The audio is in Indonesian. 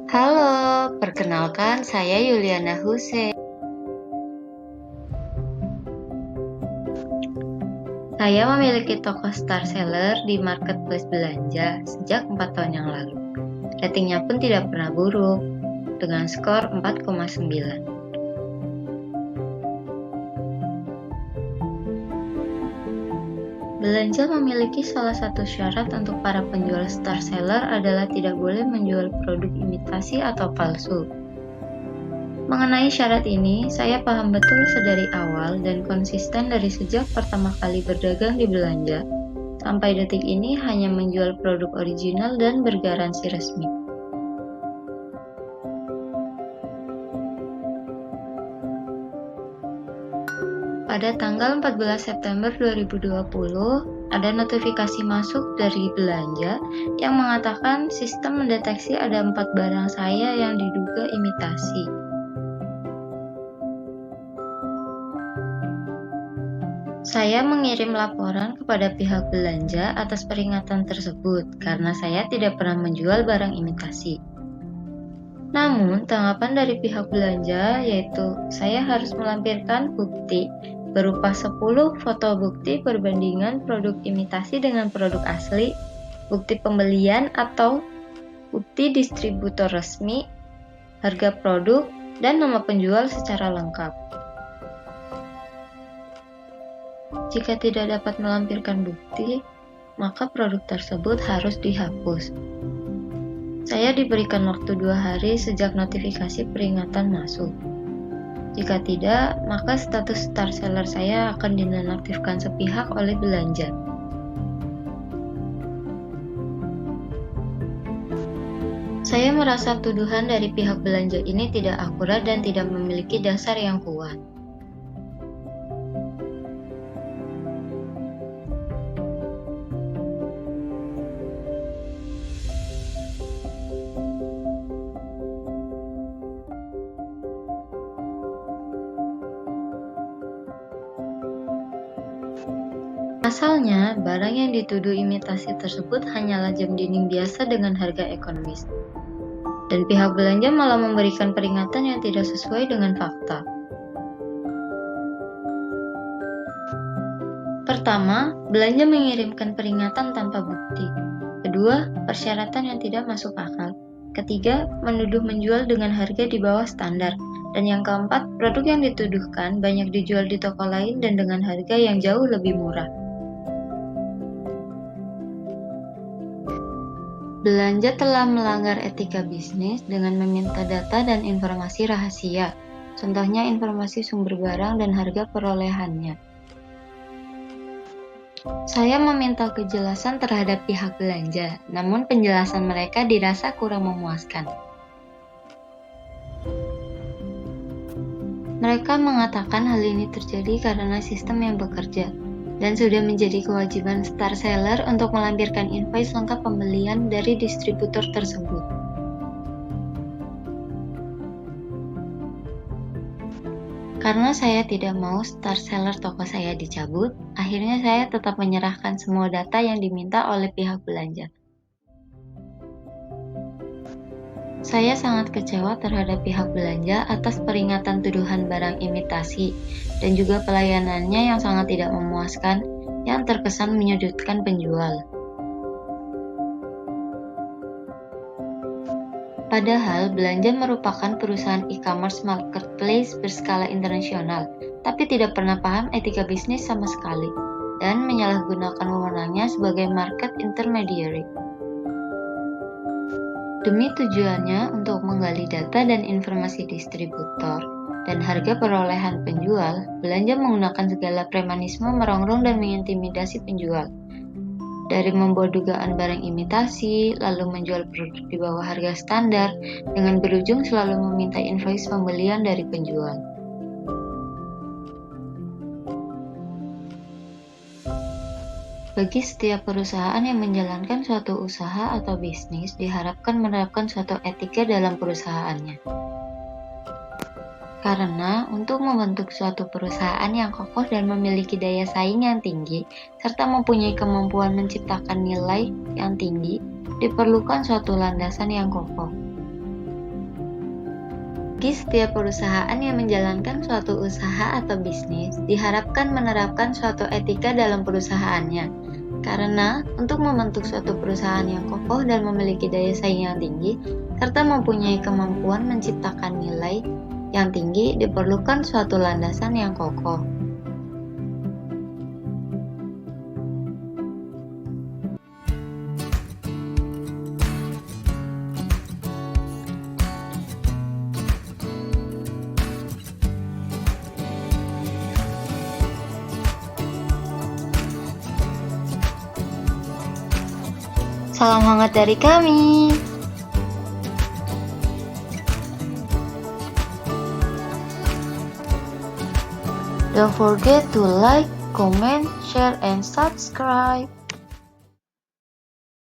Halo, perkenalkan saya Yuliana Hussein. Saya memiliki toko star seller di marketplace belanja sejak 4 tahun yang lalu. Ratingnya pun tidak pernah buruk, dengan skor 4,9. Belanja memiliki salah satu syarat untuk para penjual star seller adalah tidak boleh menjual produk imitasi atau palsu. Mengenai syarat ini, saya paham betul sedari awal dan konsisten dari sejak pertama kali berdagang di belanja, sampai detik ini hanya menjual produk original dan bergaransi resmi. Pada tanggal 14 September 2020, ada notifikasi masuk dari belanja yang mengatakan sistem mendeteksi ada 4 barang saya yang diduga imitasi. Saya mengirim laporan kepada pihak belanja atas peringatan tersebut karena saya tidak pernah menjual barang imitasi. Namun, tanggapan dari pihak belanja yaitu saya harus melampirkan bukti berupa 10 foto bukti perbandingan produk imitasi dengan produk asli, bukti pembelian atau bukti distributor resmi, harga produk, dan nama penjual secara lengkap. Jika tidak dapat melampirkan bukti, maka produk tersebut harus dihapus. Saya diberikan waktu 2 hari sejak notifikasi peringatan masuk. Jika tidak, maka status star seller saya akan dinonaktifkan sepihak oleh belanja. Saya merasa tuduhan dari pihak belanja ini tidak akurat dan tidak memiliki dasar yang kuat. Asalnya, barang yang dituduh imitasi tersebut hanyalah jam dinding biasa dengan harga ekonomis. Dan pihak belanja malah memberikan peringatan yang tidak sesuai dengan fakta. Pertama, belanja mengirimkan peringatan tanpa bukti. Kedua, persyaratan yang tidak masuk akal. Ketiga, menuduh menjual dengan harga di bawah standar. Dan yang keempat, produk yang dituduhkan banyak dijual di toko lain dan dengan harga yang jauh lebih murah. Belanja telah melanggar etika bisnis dengan meminta data dan informasi rahasia, contohnya informasi sumber barang dan harga perolehannya. Saya meminta kejelasan terhadap pihak belanja, namun penjelasan mereka dirasa kurang memuaskan. Mereka mengatakan hal ini terjadi karena sistem yang bekerja, dan sudah menjadi kewajiban star seller untuk melampirkan invoice lengkap pembelian dari distributor tersebut. Karena saya tidak mau star seller toko saya dicabut, akhirnya saya tetap menyerahkan semua data yang diminta oleh pihak belanja. Saya sangat kecewa terhadap pihak belanja atas peringatan tuduhan barang imitasi dan juga pelayanannya yang sangat tidak memuaskan yang terkesan menyudutkan penjual. Padahal belanja merupakan perusahaan e-commerce marketplace berskala internasional, tapi tidak pernah paham etika bisnis sama sekali dan menyalahgunakan wewenangnya sebagai market intermediary. Demi tujuannya untuk menggali data dan informasi distributor dan harga perolehan penjual, belanja menggunakan segala premanisme merongrong dan mengintimidasi penjual. Dari membuat dugaan barang imitasi, lalu menjual produk di bawah harga standar, dengan berujung selalu meminta invoice pembelian dari penjual. Bagi setiap perusahaan yang menjalankan suatu usaha atau bisnis, diharapkan menerapkan suatu etika dalam perusahaannya. Karena untuk membentuk suatu perusahaan yang kokoh dan memiliki daya saing yang tinggi, serta mempunyai kemampuan menciptakan nilai yang tinggi, diperlukan suatu landasan yang kokoh. Bagi setiap perusahaan yang menjalankan suatu usaha atau bisnis, diharapkan menerapkan suatu etika dalam perusahaannya. Karena untuk membentuk suatu perusahaan yang kokoh dan memiliki daya saing yang tinggi, serta mempunyai kemampuan menciptakan nilai yang tinggi, diperlukan suatu landasan yang kokoh. Salam hangat dari kami. Don't forget to like, comment, share, and subscribe.